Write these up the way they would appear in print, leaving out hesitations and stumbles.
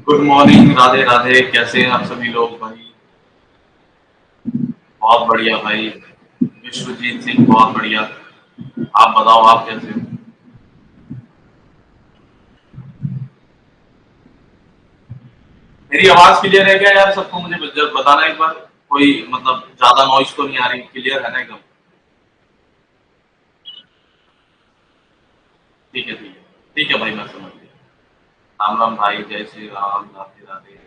Good morning, Radhe Radhe. कैसे हैं आप सभी लोग भाई? बहुत बढ़िया भाई। विश्वजीत सिंह, बहुत बढ़िया। आप बताओ, आप कैसे हो? मेरी आवाज क्लियर है क्या यार? सबको मुझे बताना एक बार। कोई मतलब ज्यादा नॉइस तो नहीं आ रही? क्लियर है ना एकदम? ठीक है, ठीक है। ठीक है भाई, मैं समझ गया। राम राम भाई, जय श्री राम, राधे राधे।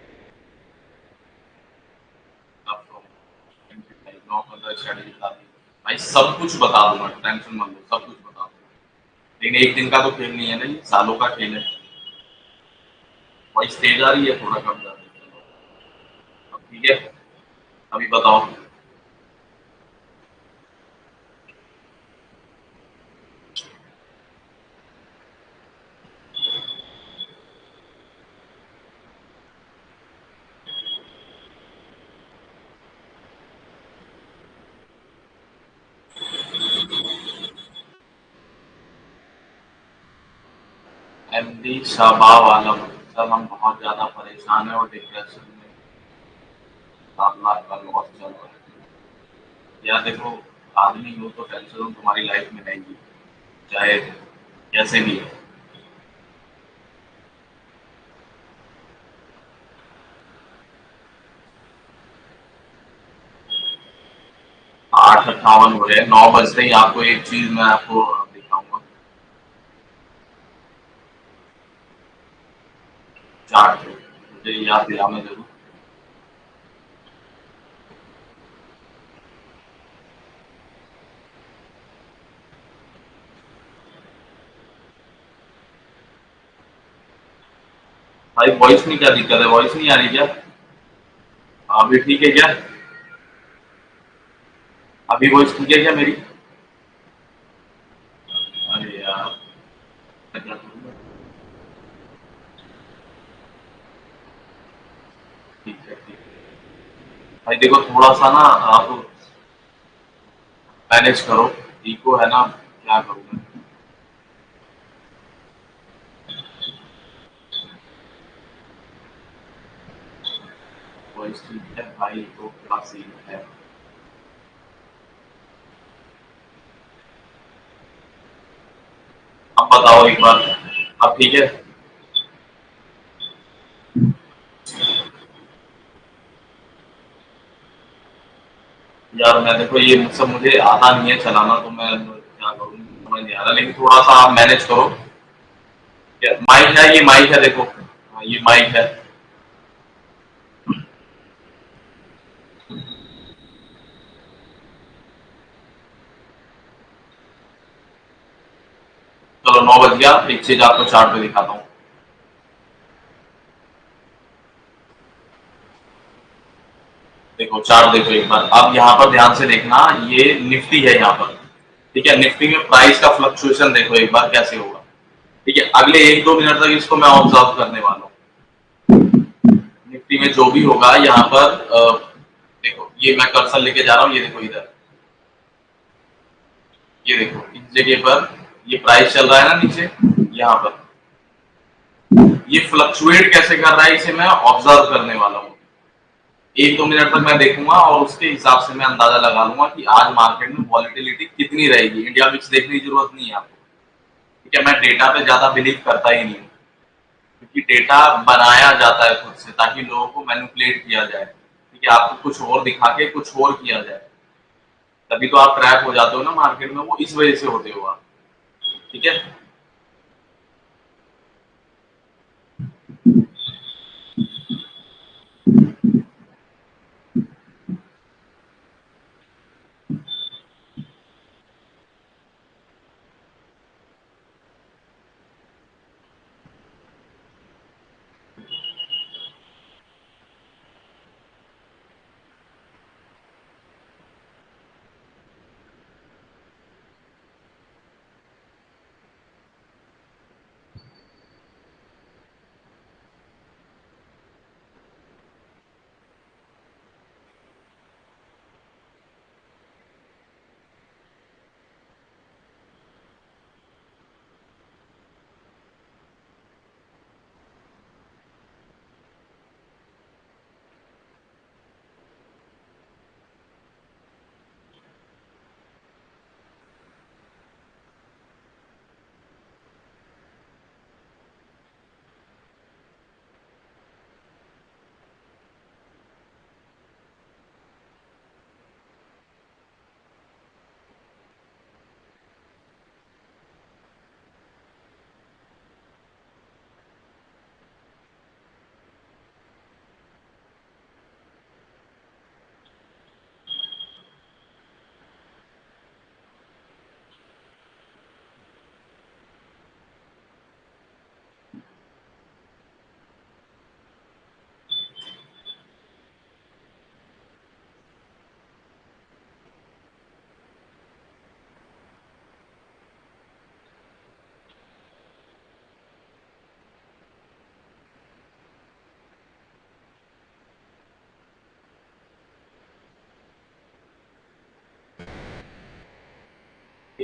आपको भाई 9-15 स्ट्रेटेजी बता दी भाई। सब कुछ बता दूंगा, टेंशन मत लो, सब कुछ बता दूंगा। लेकिन एक दिन का तो खेल नहीं है ना, ये सालों का खेल है। वॉइस तेज आ रही है, थोड़ा कम जा रही है। अब ठीक है? अभी बताओ। एमडी शाबाब आलम। सर हम बहुत ज्यादा परेशान है और डिप्रेशन में। 7 लाख का लॉस चल रहा है। यार देखो, आदमी हो तो टेंशन तुम्हारी लाइफ में रहेगी, चाहे कैसे भी हो। 8:58 हो रहे हैं, 9 बजते ही आपको एक चीज मैं आपको दिखाऊंगा। चार्ट पे मुझे याद दिलाना जरूर। भाई वॉइस में क्या दिक्कत है? वॉइस नहीं आ रही क्या? अभी ठीक है क्या? अभी वॉइस ठीक है क्या मेरी? अरे यार, मैं क्या करूंगा? ठीक है, ठीक है। भाई देखो, थोड़ा सा ना आप मैनेज करो। इको है ना, क्या करूँ मैं? वॉइस ठीक है भाई, तो क्या सीन है? अब बताओ एक बार। अब ठीक है? यार मैं देखो, ये सब मुझे आता नहीं है चलाना, तो मैं क्या करूँ समझ नहीं आ रहा, लेकिन थोड़ा सा आप मैनेज करो। माइक है, ये माइक है देखो। हाँ, ये माइक है। चलो 9 बज गया, एक चीज आपको चार्ट पे दिखाता हूँ। देखो चार्ट देखो एक बार, अब यहाँ पर ध्यान से देखना। ये निफ्टी है यहाँ पर। ठीक है, निफ्टी में प्राइस का फ्लक्चुएशन देखो एक बार कैसे होगा। ठीक है, अगले 1-2 मिनट तक इसको मैं ऑब्जर्व करने वाला हूँ। निफ्टी में जो भी होगा यहाँ पर देखो, ये मैं कर्सर लेके जा रहा हूँ, ये देखो इधर। ये देखो इस जगह पर ये प्राइस चल रहा है ना नीचे, यहाँ पर। ये फ्लक्चुएट कैसे कर रहा है, इसे मैं ऑब्जर्व करने वाला हूँ। 1-2 मिनट तक मैं देखूंगा और उसके हिसाब से मैं अंदाजा लगा लूंगा कि आज मार्केट में वॉलिटिलिटी कितनी रहेगी। इंडिया मिक्स देखने की जरूरत नहीं है आपको। ठीक है, मैं डेटा पे ज्यादा बिलीव करता ही नहीं हूँ, क्योंकि डेटा बनाया जाता है खुद से ताकि लोगों को मैनिपुलेट किया जाए। ठीक है, आपको कुछ और दिखा के कुछ और किया जाए, तभी तो आप ट्रैप हो जाते हो ना मार्केट में, वो इस वजह से होते हो आप। ठीक है।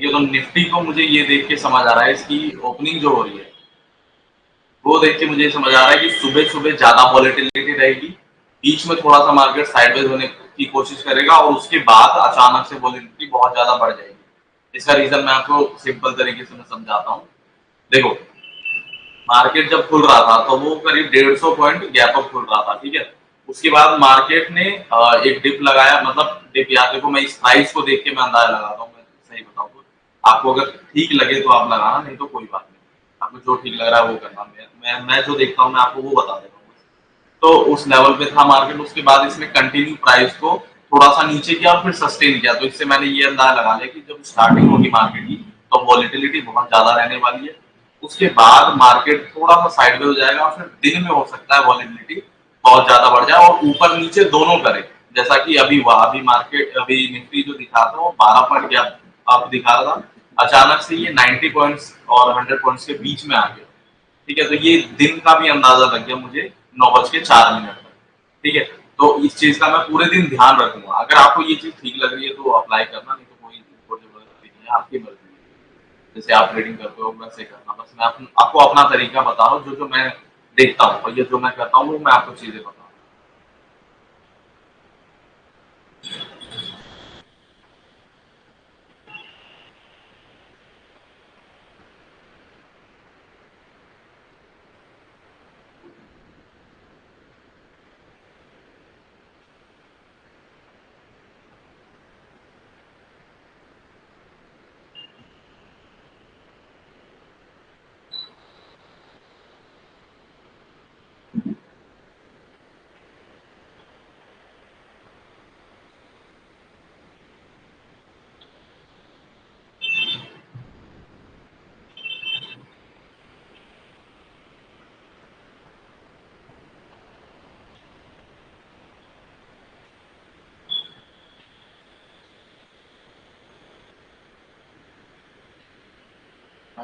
ठीक है, तो निफ्टी को मुझे ये देख के समझ आ रहा है, इसकी ओपनिंग जो हो रही है वो देख के मुझे समझ आ रहा है कि सुबह-सुबह ज़्यादा वॉलेटिलिटी रहेगी, बीच में थोड़ा-सा मार्केट साइडवेज होने की कोशिश करेगा और उसके बाद अचानक से वॉलेटिलिटी बहुत ज़्यादा बढ़ जाएगी। इसका रीज़न मैं आपको सिंपल तरीके से मैं समझाता हूँ। देखो, मार्केट जब खुल रहा था तो वो करीब 150 पॉइंट गैप अप खुल रहा था, ठीक है? उसके बाद मार्केट ने एक डिप लगाया, मतलब डिप, या देखो मैं इस प्राइस को देख के मैं अंदाजा लगाता हूँ, मैं सही बताऊँ तो। आपको अगर ठीक लगे तो आप लगाना, नहीं तो कोई बात नहीं। आपको जो ठीक लग रहा है वो करना। मैं जो देखता हूँ मैं आपको वो बता देता हूँ। तो उस लेवल पे था मार्केट, उसके बाद इसने कंटिन्यू प्राइस को थोड़ा-सा नीचे किया और फिर सस्टेन किया। तो इससे मैंने ये अंदाजा लगा लिया कि जब स्टार्टिंग होगी मार्केट की, तो वॉलेटिलिटी बहुत ज़्यादा रहने वाली है। उसके बाद मार्केट थोड़ा-सा साइडवेज हो जाएगा और फिर दिन में हो सकता है वॉलेटिलिटी बहुत ज़्यादा बढ़ जाए और ऊपर-नीचे दोनों करे। जैसा कि अभी हुआ, अभी मार्केट, अभी निफ्टी जो दिखा रहा था वो 12 पॉइंट गैप अप दिखा रहा था। अचानक से ये 90 पॉइंट्स और 100 पॉइंट्स के बीच में आ गया। ठीक है, तो ये दिन का भी अंदाजा लग गया मुझे 9:04 तक। ठीक है, तो इस चीज का मैं पूरे दिन ध्यान रखूंगा। अगर आपको ये चीज ठीक लग रही है तो अप्लाई करना, नहीं तो कोई जबरदस्ती नहीं है, आपकी मर्जी है। जैसे आप ट्रेडिंग करते हो वैसे करना। बस मैं आपको अपना तरीका बता रहा हूँ, जो जो मैं देखता हूँ और ये जो मैं करता हूँ वो मैं आपको चीजें बता रहा हूँ।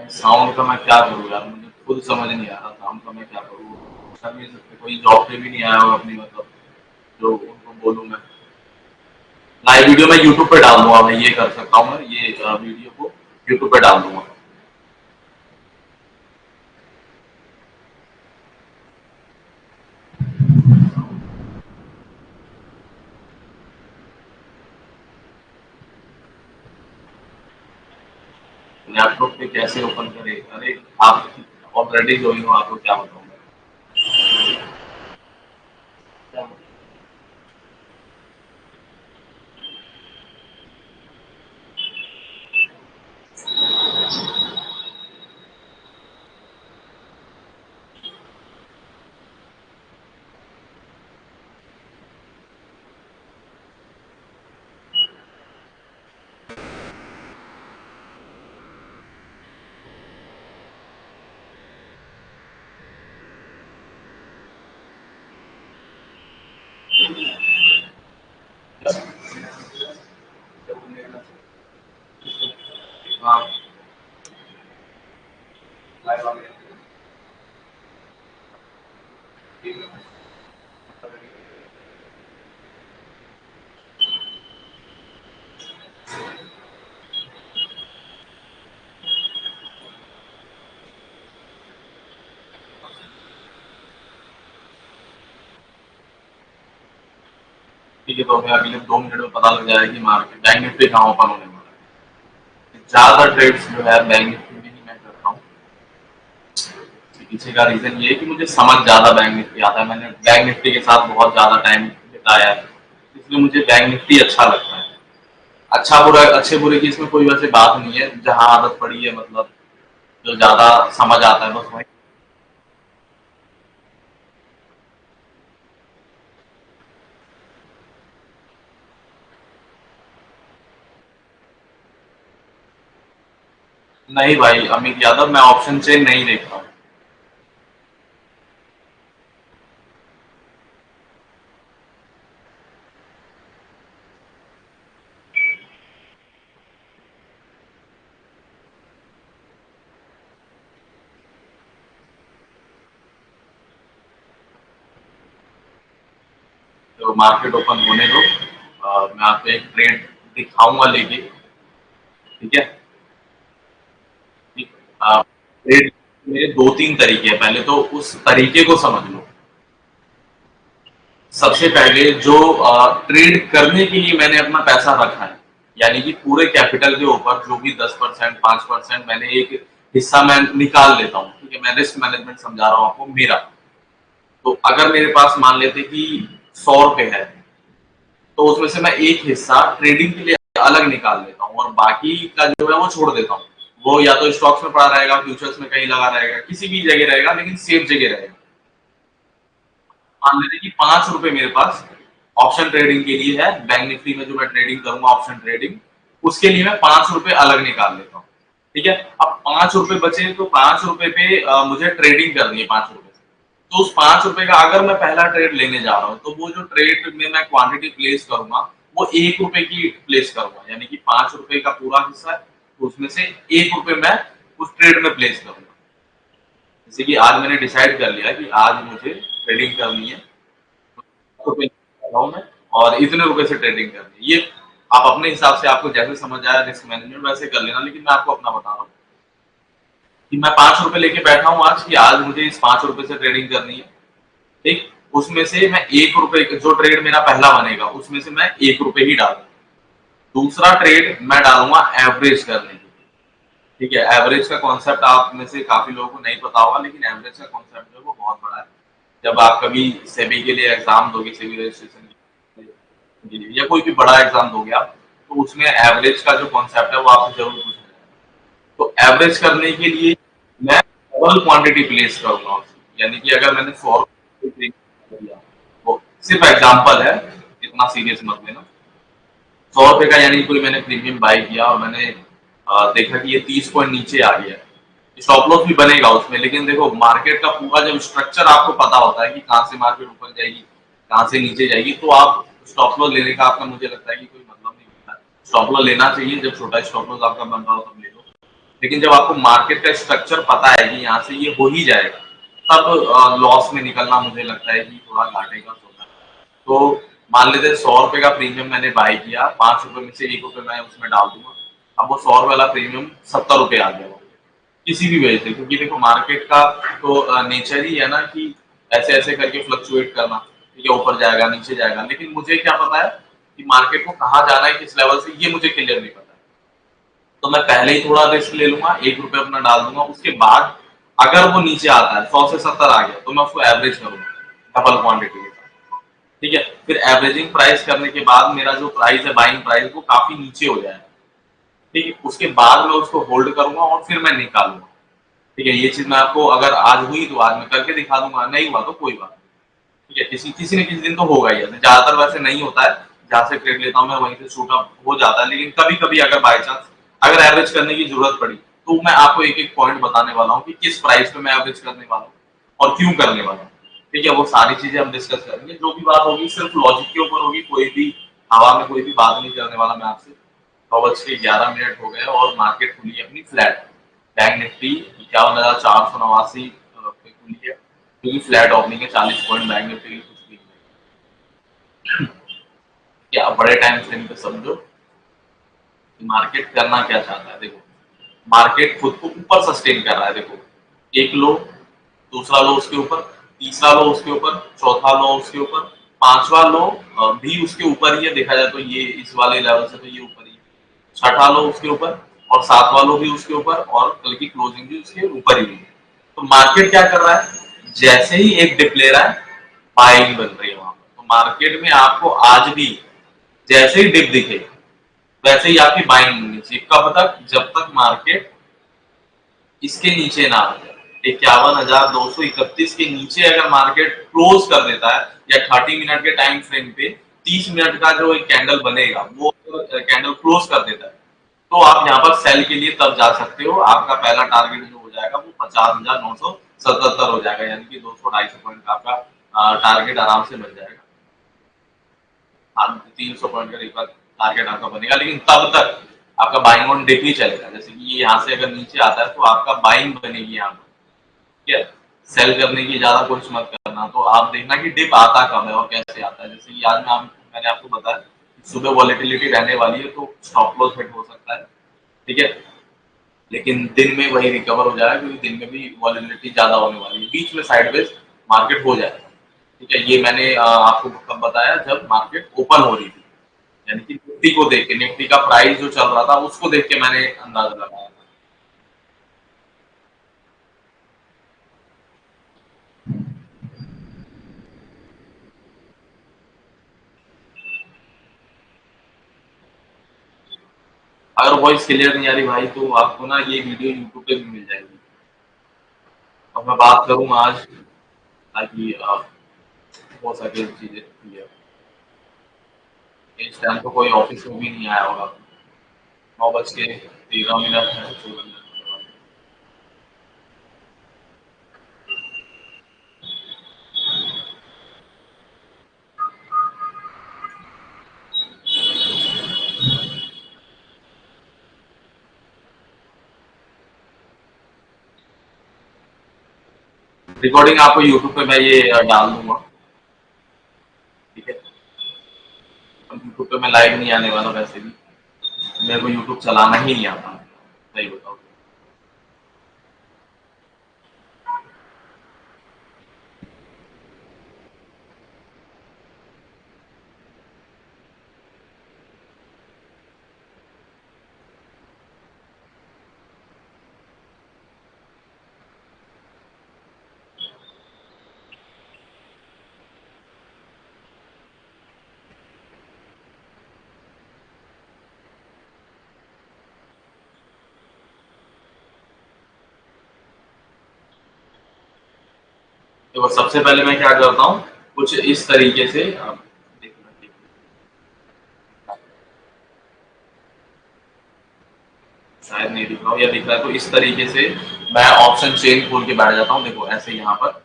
साउंड का मैं क्या करूँ यार, मुझे खुद समझ नहीं आ रहा साउंड का मैं क्या करूँ। कर नहीं सकते, कोई जॉब पे भी नहीं आया होगा अपनी, मतलब जो उनको बोलूँ मैं। लाइव वीडियो मैं यूट्यूब पे डाल दूंगा, मैं ये कर सकता हूँ, मैं ये वीडियो को यूट्यूब पे डाल दूंगा। लैपटॉप पे कैसे ओपन करें? अरे आप ऑलरेडी ज्वाइन हो, आपको क्या बताऊँ मैं। हाँ, लाइव आ गया। ठीक है, तो हमें अगले 2 मिनट में पता लग जाएगा कि मार्केट बैंक निफ्टी कहाँ ओपन होने वाला है। ज्यादा ट्रेड्स जो है बैंक निफ्टी में ही मैं करता हूँ। पीछे का रीजन ये है कि मुझे समझ ज्यादा बैंक निफ्टी आता है, मैंने बैंक निफ्टी के साथ बहुत ज्यादा टाइम बिताया है, इसलिए मुझे बैंक निफ्टी अच्छा लगता है। अच्छा बुरा, अच्छे बुरे की इसमें कोई वैसे बात नहीं है, जहाँ आदत पड़ी है, मतलब जो ज्यादा समझ आता है बस वही। नहीं भाई अमित यादव, मैं ऑप्शन चेन नहीं देखता हूँ। तो मार्केट ओपन होने दो, मैं आपको एक ट्रेड दिखाऊंगा लेके, ठीक है। ट्रेड में 2-3 तरीके हैं, पहले तो उस तरीके को समझ लो। सबसे पहले जो ट्रेड करने के लिए मैंने अपना पैसा रखा है, यानी कि पूरे कैपिटल के ऊपर जो भी 10% 5% मैंने एक हिस्सा मैं निकाल लेता हूँ, ठीक है? मैं रिस्क मैनेजमेंट समझा रहा हूँ आपको मेरा। तो अगर मेरे पास मान लेते कि 100 रुपए है, तो उसमें से मैं एक हिस्सा ट्रेडिंग के लिए अलग निकाल लेता हूँ और बाकी का जो है वो छोड़ देता हूँ। वो या तो स्टॉक्स में पड़ा रहेगा, फ्यूचर्स में कहीं लगा रहेगा, किसी भी जगह रहेगा, लेकिन सेफ जगह रहेगा। मान लीजिए कि 5 रुपए मेरे पास ऑप्शन ट्रेडिंग के लिए है, बैंक निफ्टी में जो मैं ट्रेडिंग करूंगा ऑप्शन ट्रेडिंग, उसके लिए मैं 5 रुपए अलग निकाल लेता हूँ। ठीक है? अब 5 रुपए बचे तो 5 रुपए पे मुझे ट्रेडिंग करनी है 5 रुपए से। तो उस 5 रुपए का अगर मैं पहला ट्रेड लेने जा रहा हूँ, तो वो जो ट्रेड में मैं क्वांटिटी प्लेस करूंगा, वो 1 रुपए की प्लेस करूंगा, यानी कि 5 रुपए का पूरा हिस्सा है, तो उसमें से 1 रुपए मैं उस ट्रेड में प्लेस करूंगा। जैसे कि आज मैंने डिसाइड कर लिया कि आज मुझे ट्रेडिंग करनी है, रुपए कर रहा हूं मैं और इतने रुपए से ट्रेडिंग करनी है। ये आप अपने हिसाब से आपको जैसे समझ आया रिस्क मैनेजमेंट वैसे कर लेना, लेकिन मैं आपको अपना बता रहा हूँ कि मैं 5 रुपए लेके बैठा हूँ आज कि आज मुझे इस 5 रुपए से ट्रेडिंग करनी है। ठीक, उसमें से मैं 1 रुपए जो ट्रेड मेरा पहला बनेगा उसमें से मैं 1 रुपए ही डालूंगा। दूसरा ट्रेड मैं डालूंगा एवरेज करने के लिए। ठीक है, एवरेज का कॉन्सेप्ट आप में से काफी लोगों को नहीं पता होगा, लेकिन एवरेज का कॉन्सेप्ट जो है वो बहुत बड़ा है। जब आप कभी सेबी के लिए एग्जाम दोगे, सेबी रजिस्ट्रेशन या कोई भी बड़ा एग्जाम दोगे आप, तो उसमें एवरेज का जो कॉन्सेप्ट है वो आपसे जरूर पूछा जाएगा। तो एवरेज करने के लिए मैं डबल क्वांटिटी प्लेस करूंगा उसकी। यानी कि अगर मैंने 100 रुपए दिया, वो सिर्फ एग्जाम्पल है, इतना सीरियस मत लेना। 100 रुपए का यानी कोई मैंने प्रीमियम बाय किया और मैंने देखा कि ये 30 पॉइंट नीचे आ गया। स्टॉप लॉस भी बनेगा उसमें, लेकिन देखो मार्केट का पूरा जब स्ट्रक्चर आपको पता होता है कि कहाँ से मार्केट ऊपर जाएगी, कहाँ से नीचे जाएगी, तो आप स्टॉप लॉस लेने का आपका मुझे लगता है कि कोई मतलब नहीं होता है। स्टॉप लॉस लेना चाहिए जब छोटा स्टॉप लॉस आपका बन रहा हो तब ले लो, लेकिन जब आपको मार्केट का स्ट्रक्चर पता है कि यहाँ से ये हो ही जाएगा, तब लॉस में निकलना मुझे लगता है कि थोड़ा घाटे का सौदा है। तो मान लेते हैं 100 रुपए का प्रीमियम मैंने बाय किया, 5 रुपए में से 1 रुपए मैं उसमें डाल दूंगा। अब वो 100 रुपए वाला प्रीमियम 70 रुपए आ गया किसी भी वजह से, क्योंकि देखो मार्केट का तो नेचर ही है ना कि ऐसे ऐसे करके फ्लक्चुएट करना, ठीक है? ऊपर जाएगा नीचे जाएगा, लेकिन मुझे क्या पता है कि मार्केट को कहाँ जाना है किस लेवल से, ये मुझे क्लियर नहीं पता है। तो मैं पहले ही थोड़ा रिस्क ले लूंगा, 1 रुपए अपना डाल दूंगा। उसके बाद अगर वो नीचे आता है 100 से 70 आ गया, तो मैं उसको एवरेज करूंगा डबल क्वांटिटी के साथ। ठीक है, फिर एवरेजिंग प्राइस करने के बाद मेरा जो प्राइस है बाइंग प्राइस वो काफी नीचे हो जाएगा। ठीक है, उसके बाद मैं उसको होल्ड करूंगा और फिर मैं निकालूंगा। ठीक है, ये चीज मैं आपको अगर आज हुई तो आज मैं करके दिखा दूंगा, नहीं हुआ तो कोई बात नहीं। ठीक है, किसी किसी न किसी दिन तो होगा ही, ज्यादातर वैसे नहीं होता है। जहां से ट्रेड लेता हूँ मैं वहीं से शूट अप हो जाता है, लेकिन कभी कभी अगर बाई चांस अगर एवरेज करने की जरूरत पड़ी, तो मैं आपको एक एक पॉइंट बताने वाला हूँ कि किस प्राइस पे मैं एवरेज करने वाला हूँ और क्यों करने वाला हूँ। ठीक है, वो सारी चीजें हम डिस्कस करेंगे। जो भी बात होगी सिर्फ लॉजिक के ऊपर होगी, कोई भी हवा में कोई भी बात नहीं करने वाला मैं आपसे। 9:11 हो गए और मार्केट खुली है अपनी फ्लैट। बैंक निफ्टी 51,489 पे खुली है, क्योंकि फ्लैट ओपनिंग है। 40 पॉइंट बैंक निफ्टी की कुछ भी नहीं। क्या बड़े टाइम फ्रेम पे समझो कि मार्केट करना क्या चाहता है। देखो मार्केट खुद को ऊपर सस्टेन कर रहा है। देखो एक लो, दूसरा लो उसके ऊपर, तीसरा लो उसके ऊपर, चौथा लो उसके ऊपर, पांचवा लो भी उसके ऊपर ही है। देखा जाए तो ये इस वाले लेवल से तो ये ऊपर ही है। छठा लो उसके ऊपर और सातवां लो भी उसके ऊपर और कल की क्लोजिंग भी उसके ऊपर ही है। तो मार्केट क्या कर रहा है, जैसे ही एक डिप ले रहा है बाइंग बन रही है वहां पर। तो मार्केट में आपको आज भी जैसे ही डिप दिखे वैसे ही आपकी बाइंग होनी चाहिए। कब तक, जब तक मार्केट इसके नीचे ना आ जाए। 51,231 के नीचे अगर मार्केट क्लोज कर देता है या 30 मिनट के टाइम फ्रेम पे 30 मिनट का जो एक कैंडल बनेगा वो कैंडल क्लोज कर देता है, तो आप यहाँ पर सेल के लिए तब जा सकते हो। आपका पहला टारगेट जो हो जाएगा वो 50,977 हो जाएगा, यानी कि 200-250 पॉइंट का आपका टारगेट आराम से बन जाएगा। हाँ, 300 पॉइंट का एक बार टारगेट आपका बनेगा, लेकिन तब तक आपका बाइंग ऑन डिप ही चलेगा। जैसे कि ये यहाँ से अगर नीचे आता है तो आपका बाइंग बनेगी यहाँ पर। ठीक है, सेल करने की ज्यादा कोशिश मत करना। तो आप देखना कि डिप आता कब है और कैसे आता है। जैसे कि आज मैंने आपको बताया कि सुबह वॉलेटिलिटी रहने वाली है, तो स्टॉप लॉस हिट हो सकता है। ठीक है, लेकिन दिन में वही रिकवर हो जाएगा क्योंकि दिन में भी वॉलेटिलिटी ज़्यादा होने वाली है। बीच में साइडवेज मार्केट हो जाएगा। ठीक है, ये मैंने आपको कब बताया जब मार्केट ओपन हो रही थी। यानी कि निफ्टी को देख के, निफ्टी का प्राइस जो चल रहा था उसको देख के मैंने अंदाजा लगाया था। अगर वॉइस क्लियर नहीं आ रही भाई तो आपको ना ये वीडियो यूट्यूब पे भी मिल जाएगी। अब मैं बात करूँ आज ताकि हो सके चीज़ें क्लियर। इस टाइम तो कोई ऑफिस में भी नहीं आया होगा। 9:13 है, 16 मिनट होने वाले। रिकॉर्डिंग आपको यूट्यूब पे मैं ये डाल दूंगा। ठीक है, अब यूट्यूब पे मैं लाइव नहीं आने वाला वैसे भी। मेरे को यूट्यूब चलाना ही नहीं आता, सही बताओ। देखो सबसे पहले मैं क्या करता हूँ, कुछ इस तरीके से शायद नहीं दिख रहा हो या दिख रहा है तो इस तरीके से मैं ऑप्शन चेन खोल के बैठ जाता हूँ। देखो ऐसे यहाँ पर,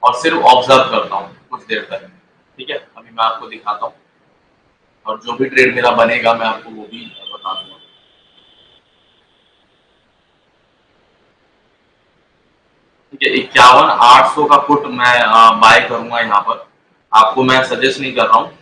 और सिर्फ ऑब्जर्व करता हूँ कुछ देर तक। ठीक है, अभी मैं आपको दिखाता हूँ और जो भी ट्रेड मेरा बनेगा मैं आपको वो भी बता दूंगा। ठीक है, 51,800 का पुट मैं बाय करूंगा यहाँ पर। आपको मैं सजेस्ट नहीं कर रहा हूँ।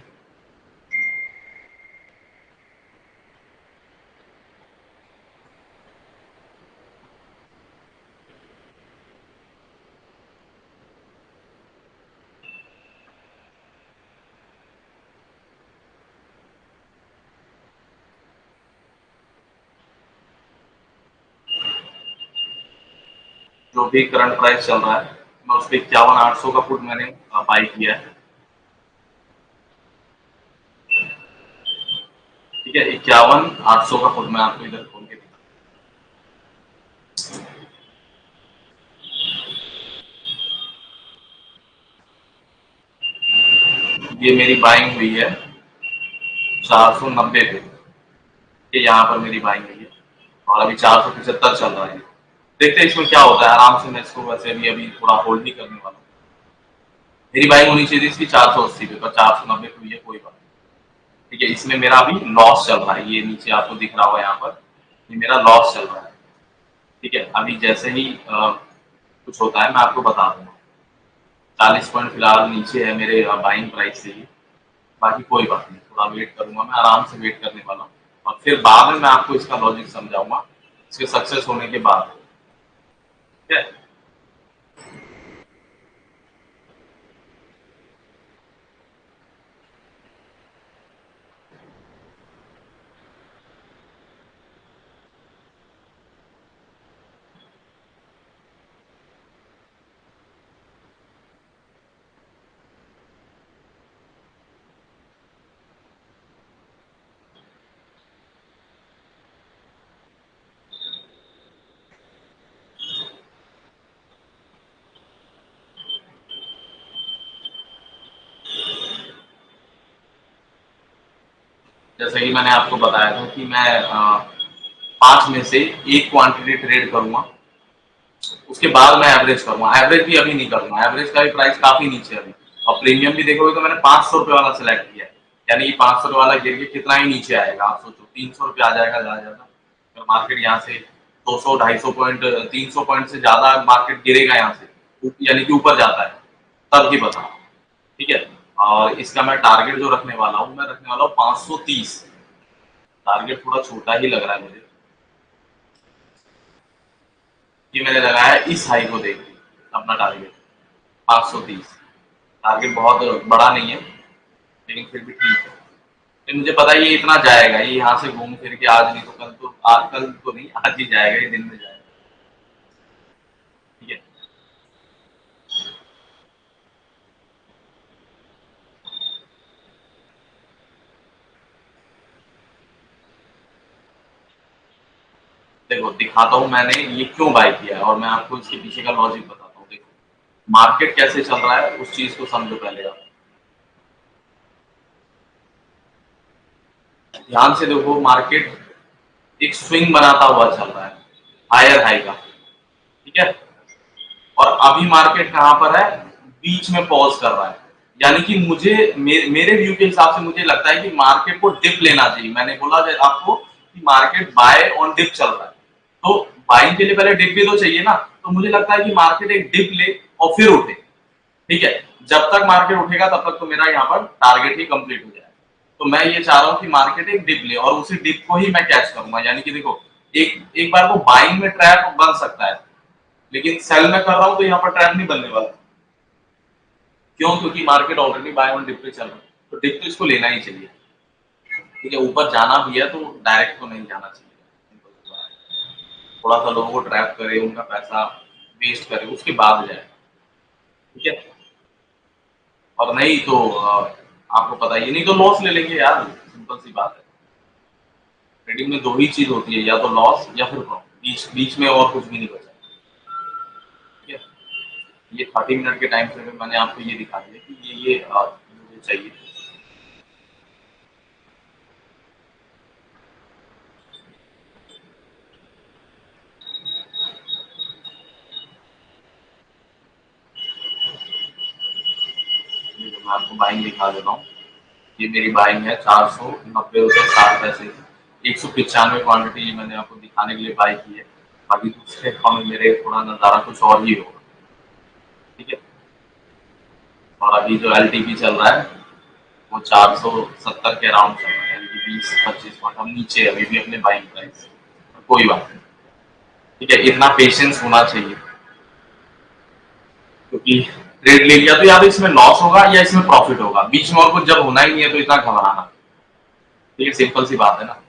जो भी करंट प्राइस चल रहा है मैं उस पर 51,800 का पुट मैंने बाई किया है। ठीक है, 51,800 का पुट मैं आपको इधर खोल के दिखा। ये मेरी बाइंग हुई है 490 पे। ये यहाँ पर मेरी बाइंग हुई है और अभी 475 चल रहा है। देखते हैं इसमें क्या होता है। आराम से मैं इसको वैसे भी अभी थोड़ा होल्ड ही करने वाला हूँ। मेरी बाइंग होनी चाहिए थी इसकी 480 पे, पर 490 पे हुई है, कोई बात नहीं। ठीक है, इसमें मेरा अभी लॉस चल रहा है। ये नीचे आपको दिख रहा होगा यहाँ पर, ये मेरा लॉस चल रहा है। ठीक है, अभी जैसे ही कुछ होता है मैं आपको बता दूंगा। 40 पॉइंट फिलहाल नीचे है मेरे बाइंग प्राइस से ही। बाकी कोई बात नहीं, थोड़ा वेट करूंगा, मैं आराम से वेट करने वाला हूँ और फिर बाद में मैं आपको इसका लॉजिक समझाऊंगा इसके सक्सेस होने के बाद। ठीक है, जैसे कि मैंने आपको बताया था कि मैं 5 में से एक क्वांटिटी ट्रेड करूंगा, उसके बाद मैं एवरेज करूंगा। एवरेज भी अभी नहीं करूंगा, एवरेज का भी प्राइस काफी नीचे है अभी। और प्रीमियम भी देखोगे तो मैंने 500 रुपये वाला सिलेक्ट किया है। यानी कि 500 वाला गिर के कितना ही नीचे आएगा आप सोचो, 300 रुपये आ जाएगा ज्यादा ज्यादा। अगर मार्केट यहाँ से 200 250 पॉइंट 300 पॉइंट से ज्यादा मार्केट गिरेगा यहाँ से, यानी कि ऊपर जाता है, तब ही बताओ। ठीक है, और इसका मैं टारगेट जो रखने वाला हूँ, मैं रखने वाला हूँ 530। टारगेट थोड़ा छोटा ही लग रहा है मुझे। ये मैंने लगाया इस हाई को देख के अपना टारगेट 530। टारगेट बहुत बड़ा नहीं है, लेकिन फिर भी ठीक है। फिर मुझे पता है ये इतना जाएगा, ये यहाँ से घूम फिर के आज नहीं तो कल, तो आज कल तो नहीं, आज ही जाएगा, ये दिन में जाएगा। ठीक है। देखो दिखाता हूँ मैंने ये क्यों बाय किया है, और मैं आपको इसके पीछे का लॉजिक बताता हूँ। देखो मार्केट कैसे चल रहा है उस चीज को समझो पहले आप। ध्यान से देखो, मार्केट एक स्विंग बनाता हुआ चल रहा है हायर हाई का। ठीक है। और अभी मार्केट कहाँ पर है, बीच में पॉज कर रहा है। यानी कि मेरे व्यू के हिसाब से मुझे लगता है कि मार्केट को डिप लेना चाहिए। मैंने बोला था आपको कि मार्केट बाय ऑन डिप चल रहा है, तो बाइंग के लिए पहले डिप भी तो चाहिए ना। तो मुझे लगता है कि मार्केट एक डिप ले और फिर उठे। ठीक है। जब तक मार्केट उठेगा तब तक तो मेरा यहाँ पर टारगेट ही कंप्लीट हो जाएगा। तो मैं ये चाह रहा हूँ कि मार्केट एक डिप ले और उसी डिप को ही मैं कैच करूंगा। यानी कि देखो एक एक बार वो बाइंग में ट्रैप बन सकता है, लेकिन सेल में कर रहा हूं तो यहाँ पर ट्रैप नहीं बनने वाला। क्यों? क्योंकि market already buy on dip पे चल रहा है, तो डिप तो इसको लेना ही चाहिए। ठीक है। ऊपर जाना भी है तो डायरेक्ट तो नहीं जाना चाहिए, थोड़ा सा लोगों को ट्रैप करे, उनका पैसा वेस्ट करे, उसके बाद जाए। ठीक है। और नहीं तो आपको पता ही है, नहीं तो लॉस ले लेंगे यार, सिंपल सी बात है। ट्रेडिंग में दो ही चीज होती है, या तो लॉस या फिर प्रॉफिट, बीच बीच में और कुछ भी नहीं बचा। ठीक है। ये 30 मिनट के टाइम फ्रेम में मैंने आपको ये दिखा दिया कि ये मुझे चाहिए। ये तो मैं आपको बाइंग दिखा देता हूँ। ये मेरी बाइंग है 490 रुपये 60 पैसे की, 195 क्वांटिटी मैंने आपको दिखाने के लिए बाई की है। बाकी दूसरे अकाउंट में मेरे थोड़ा नज़ारा कुछ और ही होगा। ठीक है। और अभी जो एल चल रहा है वो 470 के अराउंड चल रहा है, यानी कि 20-25 पॉइंट हम नीचे अभी भी अपने बाइंग प्राइस। कोई बात नहीं। ठीक है। इतना पेशेंस होना चाहिए, क्योंकि ट्रेड ले लिया तो या तो इसमें लॉस होगा या इसमें प्रॉफिट होगा, बीच में और कुछ जब होना ही नहीं है तो इतना घबराना। ठीक है। सिंपल सी बात है ना।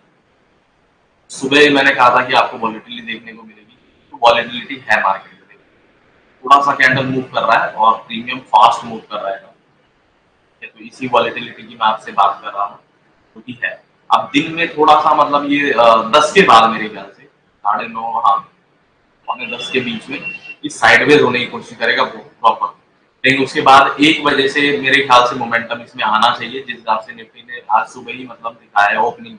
सुबह मैंने कहा था कि आपको वॉलेटिलिटी देखने को मिलेगी, तो वॉलेटिलिटी है मार्केट में। थोड़ा सा कैंडल मूव कर रहा है और प्रीमियम फास्ट मूव कर रहा है। तो इसी वॉलेटिलिटी की मैं आपसे बात कर रहा हूँ, क्योंकि है। अब दिन में थोड़ा सा मतलब ये 10 के बाद मेरे ख्याल से 9:30, हाँ 9:45 के बीच में ये साइडवेज होने की कोशिश करेगा प्रॉपर। लेकिन उसके बाद 1 बजे से मेरे ख्याल से मोमेंटम इसमें आना चाहिए, जिस हिसाब से निफ्टी ने आज सुबह ही मतलब दिखाया है ओपनिंग।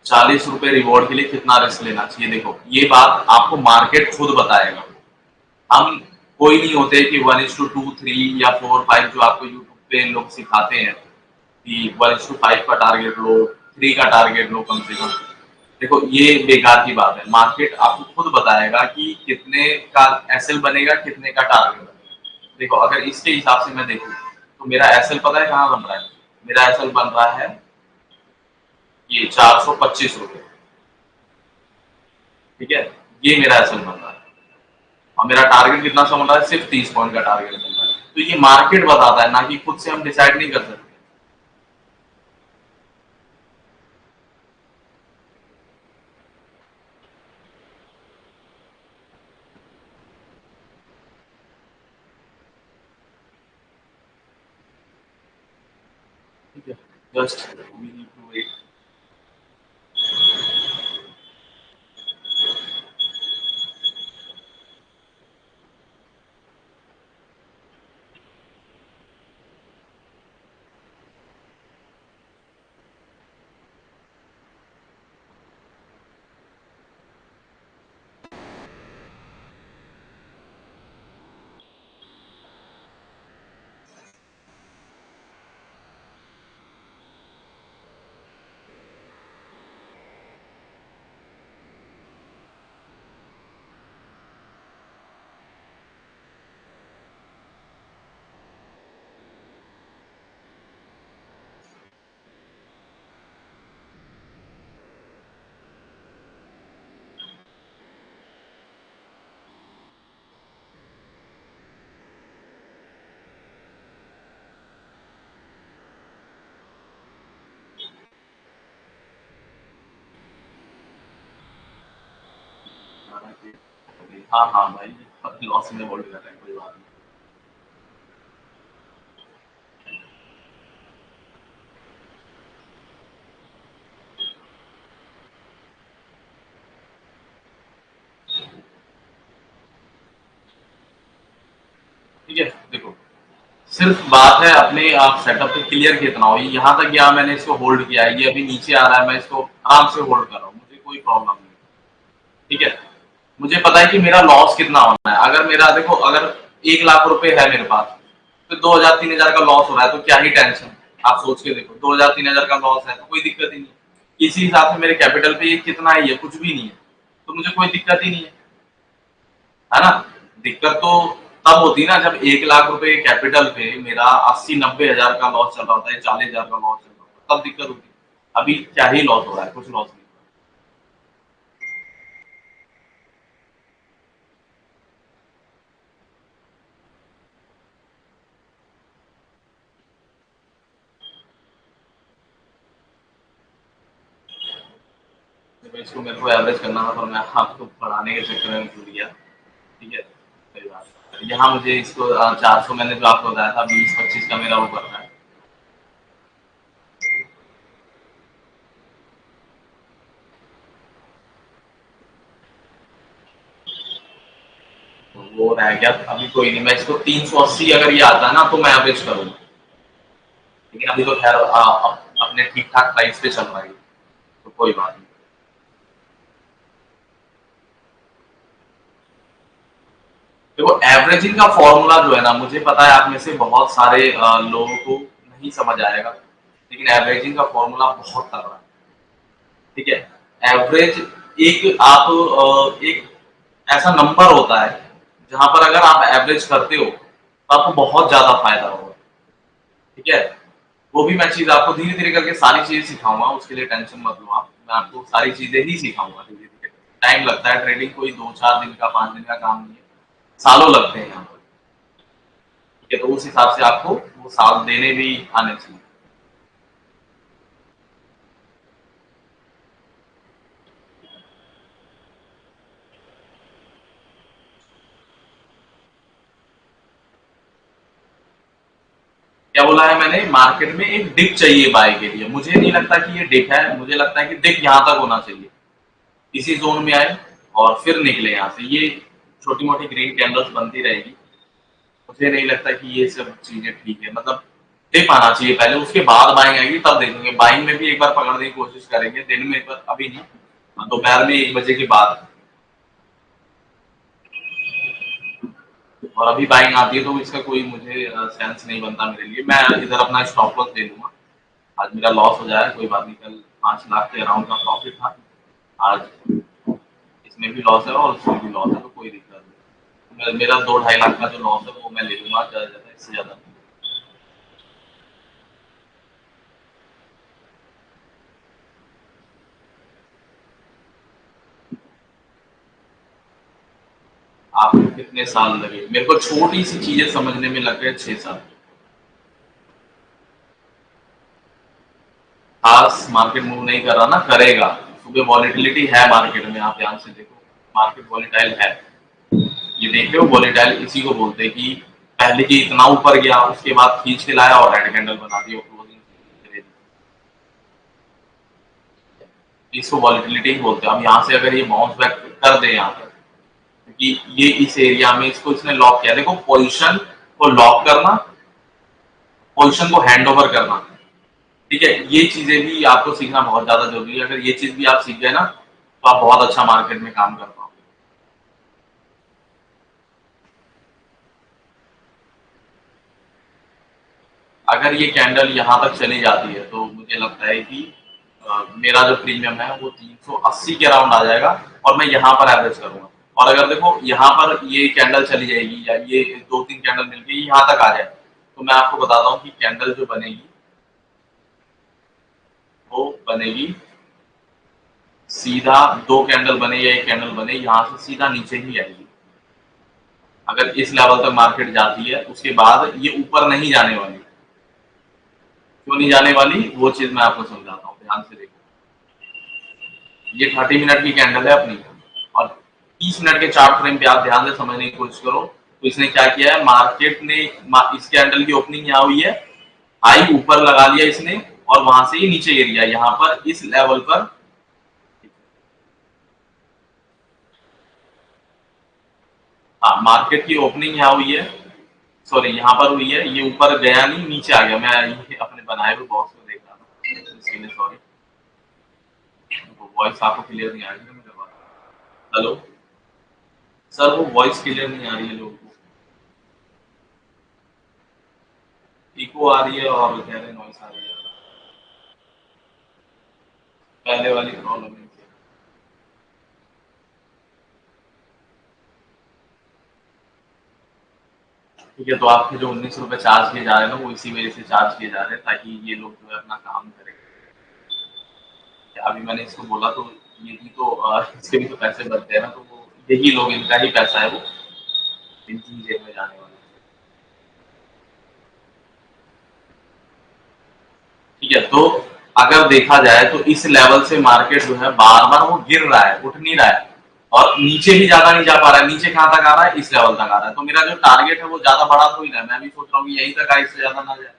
40 रुपए रिवॉर्ड के लिए कितना रिस्क लेना चाहिए, देखो ये बात आपको मार्केट खुद बताएगा। हम कोई नहीं होते कि 1:2 3 या 4 5 जो आपको यूट्यूब पे लोग सिखाते हैं कि 1:5 का टारगेट लो, 3 का टारगेट लो कम से कम। देखो ये बेकार की बात है। मार्केट आपको खुद बताएगा कि कितने का एसएल बनेगा, कितने का टारगेट बनेगा। देखो अगर इसके हिसाब से मैं देखूं तो मेरा एसएल पता है कहाँ बन रहा है। मेरा एसएल बन रहा है ये 425 रुपए। ठीक है। ये मेरा एसएल बन रहा है और मेरा टारगेट कितना सा बन रहा है, सिर्फ 30 पॉइंट का टारगेट बन रहा है। तो ये मार्केट बताता है ना, कि खुद से हम डिसाइड नहीं कर सकते। ठीक है। Just we need to wait. हाँ, हाँ भाई, लॉस में होल्ड कर रहे हैं, कोई बात नहीं। ठीक है, देखो, सिर्फ बात है अपने आप सेटअप पे क्लियर कितना हो। यहाँ तक यहाँ मैंने इसको होल्ड किया है, ये अभी नीचे आ रहा है, मैं इसको आराम से होल्ड कर रहा हूँ, मुझे कोई प्रॉब्लम नहीं। ठीक है, मुझे पता है कि मेरा लॉस कितना होना है। अगर मेरा देखो, अगर 1 लाख रुपए है मेरे पास, तो 2,000-3,000 का लॉस हो रहा है, तो क्या ही टेंशन। आप सोच के देखो, 2,000-3,000 का लॉस है तो कोई दिक्कत ही नहीं। इसी हिसाब से मेरे कैपिटल पे ये कितना ही है, कुछ भी नहीं है, तो मुझे कोई दिक्कत ही नहीं है ना। दिक्कत तो तब होती है ना, जब 1 लाख रुपए कैपिटल पे मेरा 80-90 हजार का लॉस चल रहा होता है, 40,000 का लॉस चल रहा होता है, तब दिक्कत होती है। अभी क्या ही लॉस हो रहा है, कुछ लॉस नहीं। तो इसको मेरे को एवरेज करना था, पर मैं आपको पढ़ाने के चक्कर में भूल गया। ठीक है, सही बात। यहाँ मुझे इसको 400, मैंने जो आपको बताया था, 20-25 का मेरा वो करना है। तो वो रह गया, अभी कोई नहीं, मैं इसको 380 अगर ये आता है ना, तो मैं एवरेज करूंगा। लेकिन अभी तो खैर अपने ठीक ठाक प्राइस पे चल रहा है, तो कोई बात नहीं। देखो, एवरेजिंग का फॉर्मूला जो है ना, मुझे पता है आप में से बहुत सारे लोगों को नहीं समझ आएगा, लेकिन एवरेजिंग का फॉर्मूला बहुत तगड़ा है। ठीक है, एवरेज एक आप एक ऐसा नंबर होता है जहां पर अगर आप एवरेज करते हो तो आपको बहुत ज्यादा फायदा होगा। ठीक है, वो भी मैं चीज आपको धीरे धीरे करके सारी चीजें सिखाऊंगा, उसके लिए टेंशन मत लो आप, मैं आपको सारी चीजें ही सिखाऊंगा धीरे धीरे। टाइम लगता है, ट्रेडिंग कोई 2-4 दिन का, 5 दिन का काम नहीं है, सालों लगते हैं यहाँ पर। ठीक है, तो उस हिसाब से आपको वो साल देने भी आने चाहिए। क्या बोला है मैंने, मार्केट में एक डिप चाहिए बाय के लिए। मुझे नहीं लगता कि ये डिप है, मुझे लगता है कि डिप यहाँ तक होना चाहिए, इसी जोन में आए और फिर निकले यहाँ से। ये छोटी मोटी ग्रीन कैंडल्स बनती रहेगी, मुझे नहीं लगता कि ये सब चीजें ठीक है। मतलब डिप आना चाहिए पहले, उसके बाद बाइंग आएगी, तब देखेंगे। बाइंग में भी एक बार पकड़ने की कोशिश करेंगे दिन में, पर अभी नहीं, दोपहर में 1 बजे के बाद। और अभी बाइंग आती है तो इसका कोई मुझे सेंस नहीं बनता मेरे लिए। मैं इधर अपना स्टॉप लॉस दे दूंगा, आज मेरा लॉस हो जाए कोई बात नहीं। कल 5 लाख के अराउंड का प्रॉफिट था, आज इसमें भी लॉस है और उसमें भी लॉस है, तो कोई दिक्कत नहीं। मेरा 2-2.5 लाख का जो लॉस है वो मैं ले लूंगा, ज्यादा ज्यादा, इससे ज्यादा नहीं। आपको कितने साल लगे? मेरे को छोटी सी चीजें समझने में लग गए 6 साल। खास मार्केट मूव नहीं कर रहा ना, करेगा। सुबह वॉलेटिलिटी है मार्केट में, आप ध्यान से देखो, मार्केट वॉलेटाइल है। ये देख रहे हो, वॉलेटाइल इसी को बोलते हैं कि पहले की इतना ऊपर गया, उसके बाद खींच के लाया और रेड कैंडल बना दिया क्लोजिंग। इसको वॉलेटिलिटी ही बोलते हैं। अब यहाँ से अगर ये बाउंस बैक कर दे यहाँ पर, क्योंकि ये इस एरिया में इसको इसने लॉक किया। देखो, पोजीशन को लॉक करना, पोजीशन को हैंड ओवर करना, ठीक है, ये चीजें भी आपको सीखना बहुत ज्यादा जरूरी है। अगर ये चीज भी आप सीख गए ना, तो आप बहुत अच्छा मार्केट में काम कर पाओगे। अगर ये कैंडल यहाँ तक चली जाती है तो मुझे लगता है कि मेरा जो प्रीमियम है वो 380 के अराउंड आ जाएगा, और मैं यहाँ पर एवरेज करूंगा। और अगर देखो यहाँ पर ये कैंडल चली जाएगी, या ये 2-3 कैंडल मिलकर यहाँ तक आ जाए, तो मैं आपको बताता हूँ कि कैंडल जो बनेगी वो बनेगी सीधा, 2 कैंडल बने या 1 कैंडल बने, यहाँ से सीधा नीचे ही आएगी। अगर इस लेवल तक मार्केट जाती है, उसके बाद ये ऊपर नहीं जाने वाली। क्यों नहीं जाने वाली, वो चीज मैं आपको समझाता हूँ, ध्यान से देखो। ये 30 मिनट की कैंडल है अपनी, और 30 मिनट के चार्ट फ्रेम पे आप ध्यान से समझने की कोशिश करो। तो इसने क्या किया है, मार्केट ने इस कैंडल की ओपनिंग यहाँ हुई है, हाई ऊपर लगा लिया इसने और वहां से ही नीचे गिर गया यहाँ पर इस लेवल पर। हाँ, मार्केट की ओपनिंग यहाँ हुई है, सॉरी यहाँ पर हुई है, ये ऊपर गया नहीं, नीचे आ गया। मैं ये अपने बनाए हुए बॉक्स को देख रहा था, इसके लिए सॉरी। वो वॉइस आपको क्लियर नहीं आ रही है मेरे पास? हेलो सर, वो वॉइस क्लियर नहीं आ रही है लोगों को, इको आ रही है और कह रहे नॉइस आ रही है। पहले वाली प्रॉब्लम है। ठीक है, तो आपके जो 19 रुपए चार्ज किए जा रहे हैं ना, वो इसी वजह से चार्ज किए जा रहे हैं ताकि ये लोग जो है अपना काम करें। अभी मैंने इसको बोला तो ये भी तो इसके भी तो पैसे बनते हैं ना, तो वो यही लोग, इनका ही पैसा है वो, इनकी जेब में जाने वाला है। ठीक है, तो अगर देखा जाए तो इस लेवल से मार्केट जो है बार बार वो गिर रहा है, उठ नहीं रहा है और नीचे भी ज्यादा नहीं जा पा रहा है। नीचे कहाँ तक आ रहा है, इस लेवल तक आ रहा है। तो मेरा जो टारगेट है वो ज्यादा बड़ा तो ही रहा है, मैं भी सोच रहा हूँ कि यहीं तक आए, इससे ज्यादा ना जाए,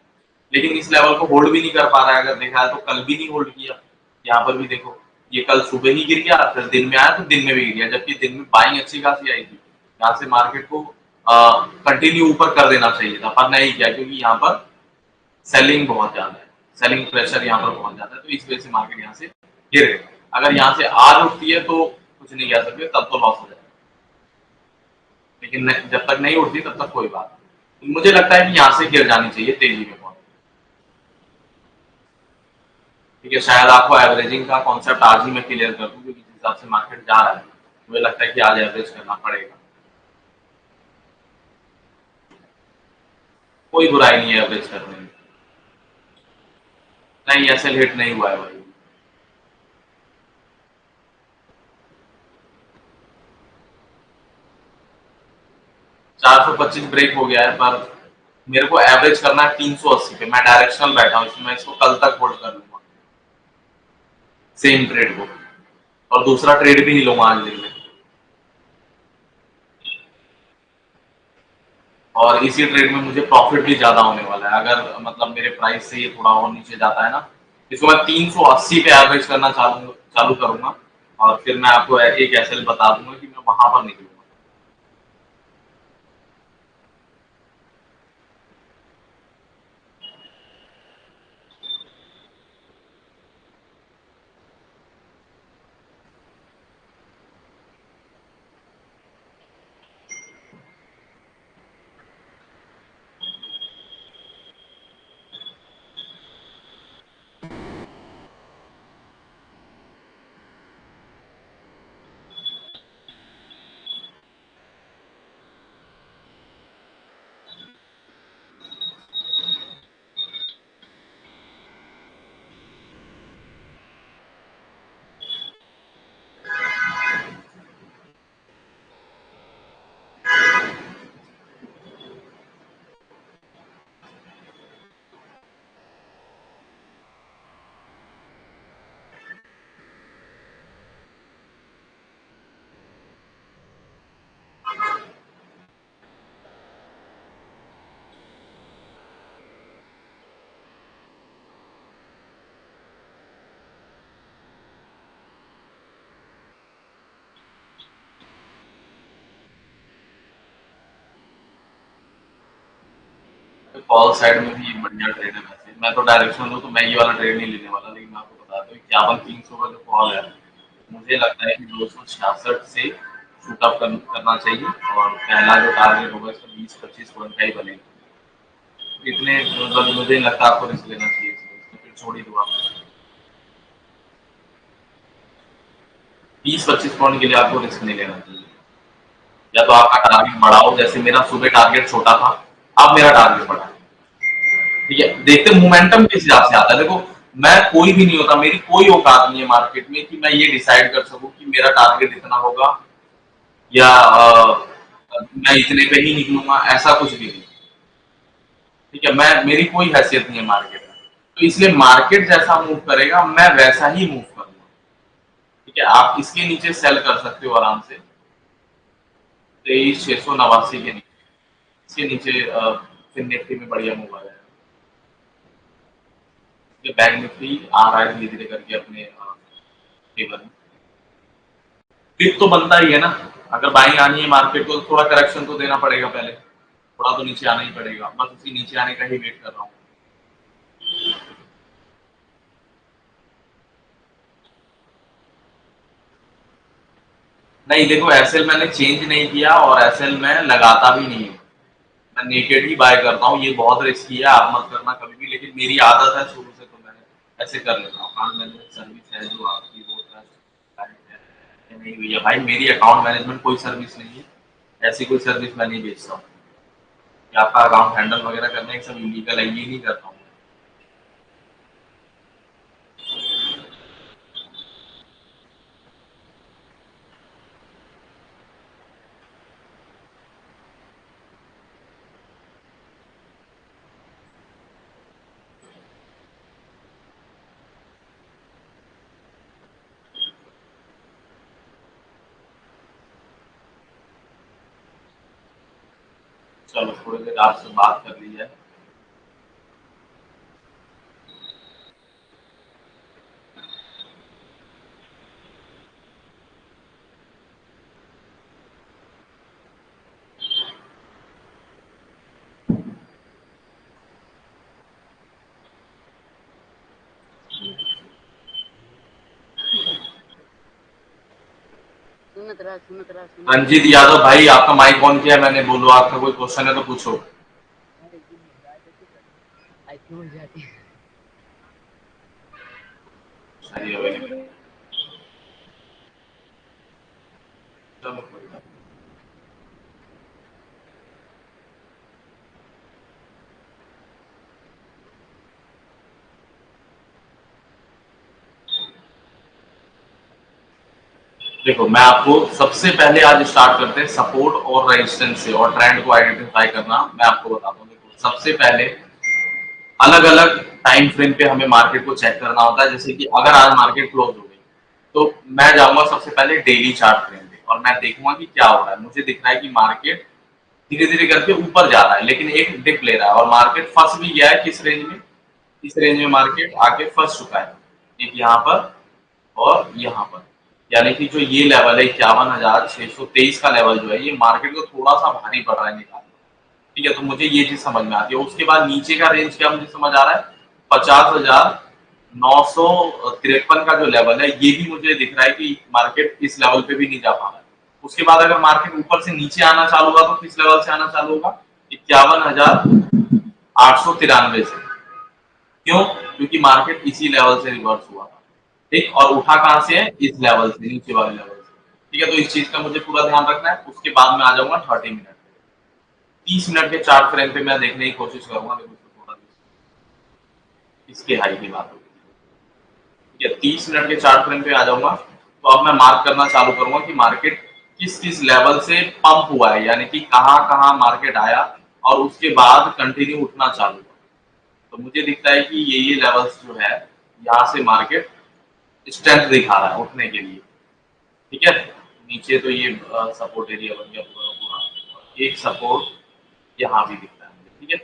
लेकिन इस लेवल को होल्ड भी नहीं कर पा रहा है। अगर देखा है तो कल भी नहीं होल्ड किया, यहाँ पर भी देखो, ये कल सुबह ही गिर गया, फिर दिन में आया तो दिन में भी गिर गया, जबकि दिन में बाइंग अच्छी खासी आई थी। यहाँ से मार्केट को कंटिन्यू ऊपर कर देना चाहिए था, पर नहीं किया, क्योंकि यहाँ पर सेलिंग बहुत ज्यादा है, सेलिंग प्रेशर यहाँ पर बहुत ज्यादा है, तो इस वजह से मार्केट यहाँ से गिर गई। अगर यहाँ से आर उठती है तो कुछ नहीं कह सकते, तब तो लॉस हो जाएगा, लेकिन जब तक नहीं उठती तब तक कोई बात नहीं। मुझे लगता है कि यहाँ से गिर जानी चाहिए तेजी में बहुत। ठीक है, शायद आपको एवरेजिंग का कॉन्सेप्ट आज ही मैं क्लियर कर दूं, क्योंकि जिस हिसाब से मार्केट जा रहा है मुझे लगता है कि आज एवरेज करना पड़ेगा। कोई बुराई नहीं है एवरेज करने में। नहीं, एसएल हिट नहीं हुआ है भाई। 425 ब्रेक हो गया है, पर मेरे को एवरेज करना है 380 पे। मैं डायरेक्शनल बैठा हूँ इसमें, मैं इसको कल तक होल्ड कर लूंगा सेम ट्रेड को, और दूसरा ट्रेड भी नहीं लूंगा आज दिन में। और इसी ट्रेड में मुझे प्रॉफिट भी ज्यादा होने वाला है, अगर मतलब मेरे प्राइस से ये थोड़ा और नीचे जाता है ना। इसको मैं 380 पे एवरेज करना चालू चालू करूंगा, और फिर मैं आपको एक एसएल बता दूंगा कि मैं वहां पर निकलूंगा। कॉल साइड में भी बढ़िया ट्रेड है वैसे। मैं तो डायरेक्शनल हूँ, तो मैं ये वाला ट्रेड नहीं लेने वाला, लेकिन मैं आपको बता दूं 51,300 का जो कॉल है, मुझे लगता है कि 266 से शूट अप करना चाहिए, और पहला जो टारगेट होगा इसका 20-25 पॉइंट का ही बनेगा। इतने मतलब मुझे नहीं लगता आपको रिस्क लेना चाहिए इसमें, फिर छोड़ ही दो आप। 20-25 पॉइंट के लिए आपको रिस्क नहीं लेना चाहिए। या तो आपका टारगेट बढ़ाओ, जैसे मेरा सुबह टारगेट छोटा था, अब मेरा टारगेट बढ़ा। ठीक है, देखते मोमेंटम किस हिसाब से आता है। देखो, मैं कोई भी नहीं होता, मेरी कोई औकात नहीं है मार्केट में कि मैं ये डिसाइड कर सकूं कि मेरा टारगेट इतना होगा या मैं इतने पे ही निकलूंगा, ऐसा कुछ भी नहीं। ठीक है, मैं, मेरी कोई हैसियत नहीं है मार्केट में, तो इसलिए मार्केट जैसा मूव करेगा मैं वैसा ही मूव करूंगा। ठीक है, आप इसके नीचे सेल कर सकते हो आराम से, 23,689 के नीचे, इसके नीचे फिर निफ्टी में बढ़िया मूव आया है। ये बैंक निफ्टी आ रहा है धीरे-धीरे करके अपने फेवर में। डिप तो बनता ही है ना, अगर बाइंग आनी है मार्केट को तो थोड़ा करेक्शन तो देना पड़ेगा पहले, थोड़ा तो नीचे आना ही पड़ेगा, बस उसी नीचे आने का ही वेट कर रहा हूँ। नहीं देखो एसएल मैंने चेंज नहीं किया और एसएल में लगाता भी नहीं हूँ, मैं नेकेड ही बाय करता हूँ, ये बहुत रिस्की है, आप मत करना कभी भी, लेकिन मेरी आदत है शुरू से, तो मैंने ऐसे कर लेता हूँ। अकाउंट मैनेजमेंट सर्विस है जो आपकी वो ट्रस्ट है नहीं भैया भाई, मेरी अकाउंट मैनेजमेंट कोई सर्विस नहीं है, ऐसी कोई सर्विस मैं नहीं बेचता हूँ, कि आपका अकाउंट हैंडल वगैरह करने सब इलीगल है, ये नहीं करता हूँ। चलो थोड़ी देर आपसे बात कर ली जाए। रंजीत यादव भाई आपका माइक ऑन किया मैंने, बोलो आपका कोई क्वेश्चन है तो पूछो। सही है भाई, चलो कोई बात नहीं। देखो मैं आपको सबसे पहले आज स्टार्ट करते हैं सपोर्ट और रेजिस्टेंस से, और ट्रेंड को आइडेंटिफाई करना मैं आपको बताता हूँ। देखो सबसे पहले अलग अलग टाइम फ्रेम पे हमें मार्केट को चेक करना होता है, जैसे कि अगर आज मार्केट क्लोज हो गई तो मैं जाऊंगा सबसे पहले डेली चार्ट फ्रेम पे और मैं देखूंगा कि क्या हो रहा है। मुझे दिख रहा है कि मार्केट धीरे धीरे करके ऊपर जा रहा है, लेकिन एक डिप ले रहा है और मार्केट फंस भी गया है किस रेंज में, इस रेंज में मार्केट आके फंस चुका है, एक यहाँ पर और यहाँ पर, यानी कि जो ये लेवल है 51,623 का लेवल जो है, ये मार्केट को थोड़ा सा भारी पड़ रहा है निकालना। ठीक है, तो मुझे ये चीज समझ में आती है। उसके बाद नीचे का रेंज क्या मुझे समझ आ रहा है, 50,953 का जो लेवल है, ये भी मुझे दिख रहा है कि मार्केट इस लेवल पे भी नहीं जा पा रहा है। उसके बाद अगर मार्केट ऊपर से नीचे आना चालू होगा तो किस लेवल से आना चालू होगा, 51,893 से। क्यों? क्योंकि मार्केट इसी लेवल से रिवर्स हुआ था, ठीक, और उठा कहां से है, इस लेवल से, नीचे वाले लेवल से। ठीक है, तो इस चीज का मुझे पूरा ध्यान रखना है। उसके बाद मैं आ जाऊंगा 30 मिनट, 30 मिनट के चार्ट फ्रेम पे मैं देखने की कोशिश करूंगा। थोड़ा इसके हाई की बात होगी, ठीक है, 30 मिनट के चार्ट फ्रेम पे आ जाऊंगा। तो अब मैं मार्क करना चालू करूंगा कि मार्केट किस किस लेवल से पंप हुआ है, यानी कि कहां कहां मार्केट आया और उसके बाद कंटिन्यू उठना चालू हुआ। तो मुझे दिखता है कि ये लेवल्स जो है, यहाँ से मार्केट स्ट्रेंथ दिखा रहा है उठने के लिए। ठीक है, नीचे तो ये सपोर्ट एरिया बन गया पूरा पूरा, एक सपोर्ट यहाँ भी दिखता है। ठीक है,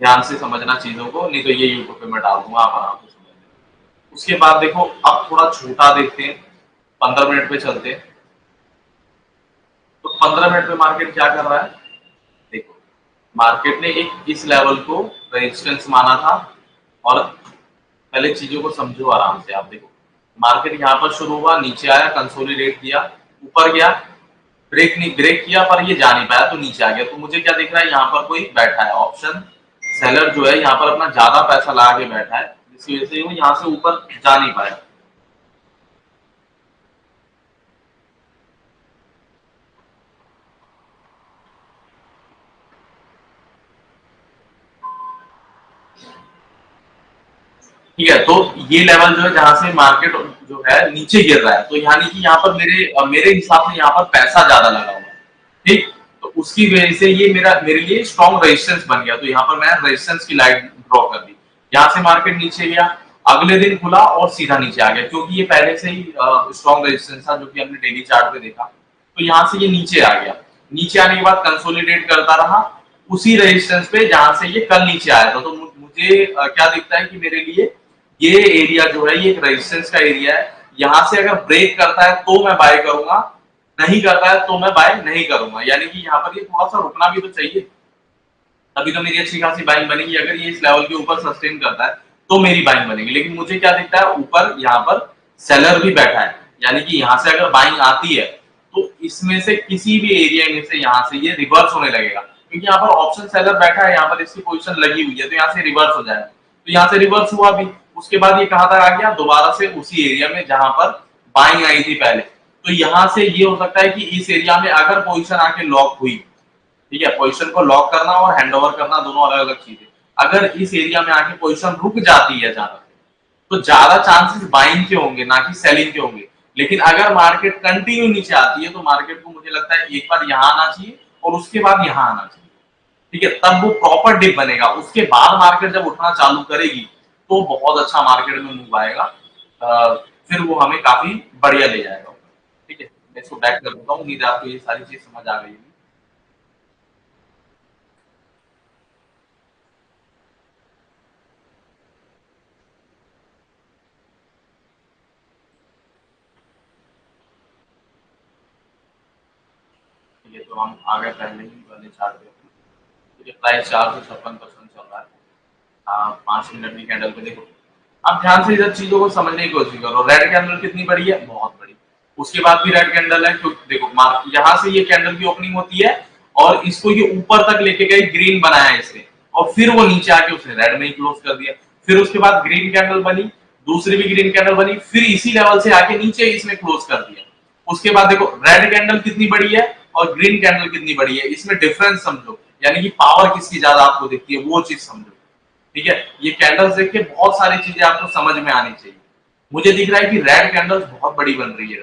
ध्यान से समझना चीजों को, नहीं तो ये यूट्यूब पे मैं डाल दूंगा, आप आराम से समझ लेना। उसके बाद देखो अब थोड़ा छोटा देखते हैं, 15 मिनट पे चलते हैं। तो 15 मिनट पे मार्केट क्या कर रहा है, देखो मार्केट ने एक इस लेवल को रेजिस्टेंस माना था, और पहले चीजों को समझो आराम से। आप देखो मार्केट यहाँ पर शुरू हुआ, नीचे आया, कंसोलिडेट किया, ऊपर गया, ब्रेक नहीं, ब्रेक किया पर ये जा नहीं पाया तो नीचे आ गया। तो मुझे क्या दिख रहा है, यहाँ पर कोई बैठा है ऑप्शन सेलर जो है, यहाँ पर अपना ज्यादा पैसा लगा के बैठा है, जिसकी वजह से वो यहाँ से ऊपर जा नहीं पाया। ठीक है, तो ये लेवल जो है जहां से मार्केट जो है नीचे गिर रहा है, तो यानी कि यहाँ पर मेरे हिसाब से यहाँ पर पैसा ज्यादा लगा हुआ है। ठीक, तो उसकी वजह से ये मेरे लिए स्ट्रॉन्ग रेजिस्टेंस बन गया। तो यहाँ पर मैं रेजिस्टेंस की लाइन ड्रॉ कर दी। यहाँ से मार्केट नीचे गया, अगले दिन खुला और सीधा नीचे आ गया, क्योंकि ये पहले से ही स्ट्रॉन्ग रेजिस्टेंस था जो कि हमने डेली चार्ट पे देखा। तो यहाँ से ये नीचे आ गया, नीचे आने के बाद कंसोलिडेट करता रहा उसी रेजिस्टेंस पे जहां से ये कल नीचे आया था। तो मुझे क्या दिखता है कि मेरे लिए ये एरिया जो है ये एक रेजिस्टेंस का एरिया है, यहाँ से अगर ब्रेक करता है तो मैं बाय करूंगा, नहीं करता है तो मैं बाय नहीं करूंगा। यानी कि यहाँ पर ये थोड़ा सा रुकना भी तो चाहिए, तभी तो मेरी अच्छी खासी बाइंग बनेगी। अगर ये इस लेवल के ऊपर सस्टेन करता है तो मेरी बाइंग बनेगी। लेकिन मुझे क्या दिखता है, ऊपर यहाँ पर सेलर भी बैठा है, यानी कि यहाँ से अगर बाइंग आती है तो इसमें से किसी भी एरिया में से यहाँ से ये रिवर्स होने लगेगा, क्योंकि यहाँ पर ऑप्शन सेलर बैठा है, यहाँ पर इसकी पोजीशन लगी हुई है, तो यहाँ से रिवर्स हो जाएगा। तो यहाँ से रिवर्स हुआ भी, उसके बाद ये कहाँ तक आ गया, दोबारा से उसी एरिया में जहां पर बाइंग आई थी पहले। तो यहाँ से ये हो सकता है कि इस एरिया में अगर पोजीशन आके लॉक हुई, ठीक है, पोजीशन को लॉक करना और हैंडओवर करना दोनों अलग अलग चीजें। अगर इस एरिया में आके पोजीशन रुक जाती है ज्यादा, तो ज्यादा चांसेस बाइंग के होंगे ना कि सेलिंग के होंगे। लेकिन अगर मार्केट कंटिन्यू नीचे आती है तो मार्केट को मुझे लगता है एक बार यहाँ आना चाहिए और उसके बाद यहाँ आना चाहिए, ठीक है, तब वो प्रॉपर डिप बनेगा। उसके बाद मार्केट जब उठना चालू करेगी तो बहुत अच्छा मार्केट में मूव आएगा, फिर वो हमें काफी बढ़िया ले जाएगा, ठीक है। मैं इसको बैक कर देता हूँ, उम्मीद है आपको ये सारी चीज समझ आ गई होगी। ठीक है, तो हम आगे पहले ही वाले चार्ट पे, ठीक है, प्राइस 456% चल रहा है। 5 मिनट की कैंडल पे देखो, आप ध्यान से इधर चीजों को समझने की कोशिश करो। रेड कैंडल कितनी बड़ी है, बहुत बड़ी, उसके बाद भी रेड कैंडल है, क्योंकि देखो मार्क यहाँ से ये कैंडल की ओपनिंग होती है और इसको ये ऊपर तक लेके गई, ग्रीन बनाया है इसने, और फिर वो नीचे आके उसने रेड में ही क्लोज कर दिया। फिर उसके बाद ग्रीन कैंडल बनी, दूसरी भी ग्रीन कैंडल बनी, फिर इसी लेवल से आके नीचे इसने क्लोज कर दिया। उसके बाद देखो रेड कैंडल कितनी बड़ी है और ग्रीन कैंडल कितनी बड़ी है, इसमें डिफरेंस समझो, यानी कि पावर किसकी ज्यादा आपको दिखती है वो चीज समझो, ठीक है। ये कैंडल्स देख के बहुत सारी चीजें आपको समझ में आनी चाहिए। मुझे दिख रहा है कि रेड कैंडल्स बहुत बड़ी बन रही है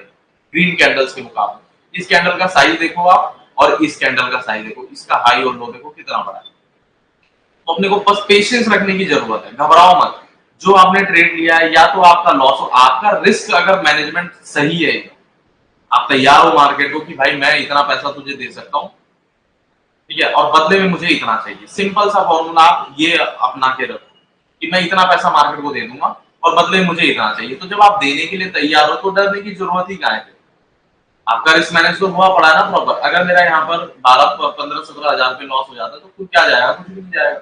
ग्रीन कैंडल्स के मुकाबले। इस कैंडल का साइज देखो आप और इस कैंडल का साइज देखो, इसका हाई और लो देखो कितना बड़ा है। तो अपने को बस पेशेंस रखने की जरूरत है, घबराओ मत। जो आपने ट्रेड लिया है या तो आपका लॉस हो, आपका रिस्क अगर मैनेजमेंट सही है, आप तैयार हो मार्केट को कि भाई मैं इतना पैसा तुझे दे सकता हूँ, ठीक है, और बदले में मुझे इतना चाहिए, सिंपल सा फॉर्मूला आप ये अपना के रखो कि मैं इतना पैसा मार्केट को दे दूंगा और बदले में मुझे इतना चाहिए। तो जब आप देने के लिए तैयार हो तो डरने की जरूरत ही क्या है। आपका रिस्क मैनेज तो हुआ पड़ा है ना प्रॉपर। अगर मेरा यहाँ पर 12 15 17 हजार पे लॉस हो जाता है तो कुछ क्या जाएगा, कुछ भी नहीं जाएगा,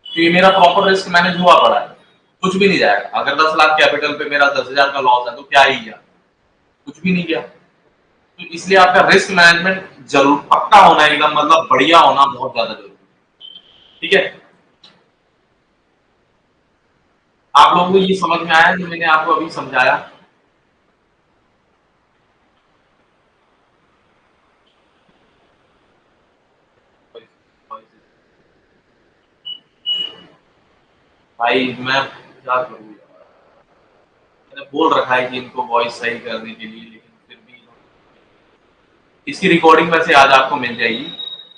क्योंकि मेरा प्रॉपर रिस्क मैनेज हुआ पड़ा है, कुछ भी नहीं जाएगा। अगर 10 लाख कैपिटल पे मेरा 10 हजार का लॉस है तो क्या ही गया, कुछ भी नहीं गया। तो इसलिए आपका रिस्क मैनेजमेंट जरूर पक्का होना, एकदम मतलब बढ़िया होना बहुत ज्यादा जरूरी है, ठीक है। आप लोगों को ये समझ में आया जो मैंने आपको अभी समझाया। भाई मैं क्या करूँ यार, मैंने बोल रखा है कि इनको वॉइस सही करने के लिए, लेकिन फिर भी इसकी रिकॉर्डिंग वैसे आज आपको मिल जाएगी।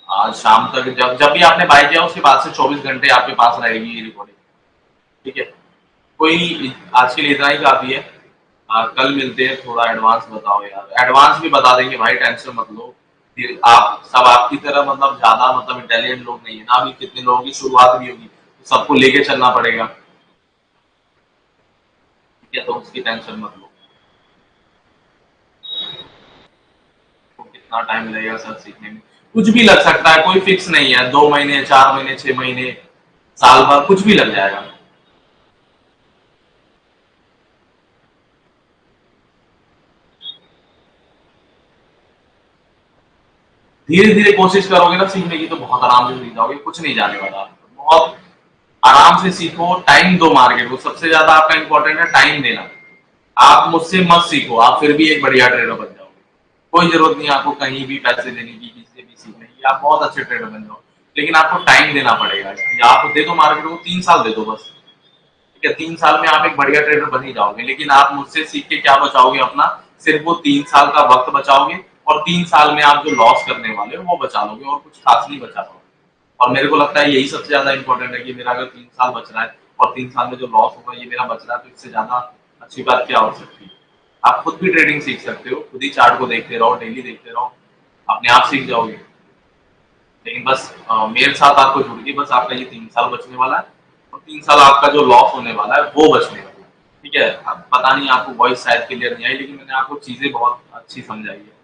आज शाम तक जब जब भी आपने बाय किया उसके बाद से 24 घंटे आपके पास रहेगी ये रिकॉर्डिंग, ठीक है। कोई आज के लिए इतना ही काफी है। कल मिलते हैं, थोड़ा एडवांस बताओ यार, एडवांस भी बता देंगे भाई, टेंशन मत लो। फिर आप सब आपकी तरह मतलब ज्यादा मतलब इंटेलिजेंट लोग नहीं है ना, अभी कितने लोगों की शुरुआत भी होगी, तो सबको लेके चलना पड़ेगा, ठीक है, तो उसकी टेंशन मत लो। तो कितना टाइम लगेगा सर सीखने में, कुछ भी लग सकता है, कोई फिक्स नहीं है, 2 महीने 4 महीने 6 महीने साल भर कुछ भी लग जाएगा। धीरे धीरे कोशिश करोगे ना सीखने की तो बहुत आराम से सीख जाओगे, कुछ नहीं जाने वाला, बहुत आराम से सीखो। टाइम दो मार्केट को, सबसे ज्यादा आपका इंपॉर्टेंट है टाइम देना। आप मुझसे मत सीखो, आप फिर भी एक बढ़िया ट्रेडर बन जाओगे, कोई जरूरत नहीं आपको कहीं भी पैसे देने की, किसी से भी सीखने की, आप बहुत अच्छे ट्रेडर बन जाओ। लेकिन आपको टाइम देना पड़ेगा, आप दे दो मार्केट को 3 साल दे दो बस, ठीक है, 3 साल में आप एक बढ़िया ट्रेडर बन ही जाओगे। लेकिन आप मुझसे सीख के क्या बचाओगे अपना, सिर्फ वो 3 साल का वक्त बचाओगे, और 3 साल में आप जो लॉस करने वाले हो वो बचा लोगे, और कुछ खास नहीं बचा पाओगे। और मेरे को लगता है यही सबसे ज्यादा इंपॉर्टेंट है कि मेरा अगर 3 साल बच रहा है और 3 साल में जो लॉस होगा ये मेरा बच रहा है, तो इससे ज्यादा अच्छी बात क्या हो सकती है। आप खुद भी ट्रेडिंग सीख सकते हो, खुद ही चार्ट को देखते रहो, डेली देखते रहो, अपने आप सीख जाओगे। लेकिन बस मेरे साथ आपको जुड़ के बस आपका ये 3 साल बचने वाला है और 3 साल आपका जो लॉस होने वाला है वो बचने वाला है। ठीक है? अब पता नहीं आपको वॉइस शायद क्लियर नहीं आई लेकिन मैंने आपको चीज़ें बहुत अच्छी समझाई है।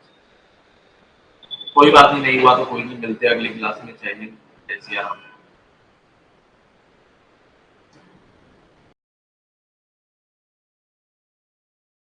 कोई बात नहीं हुआ तो कोई नहीं, मिलते हैं अगली क्लास में। जय हिंद, जय सिया राम।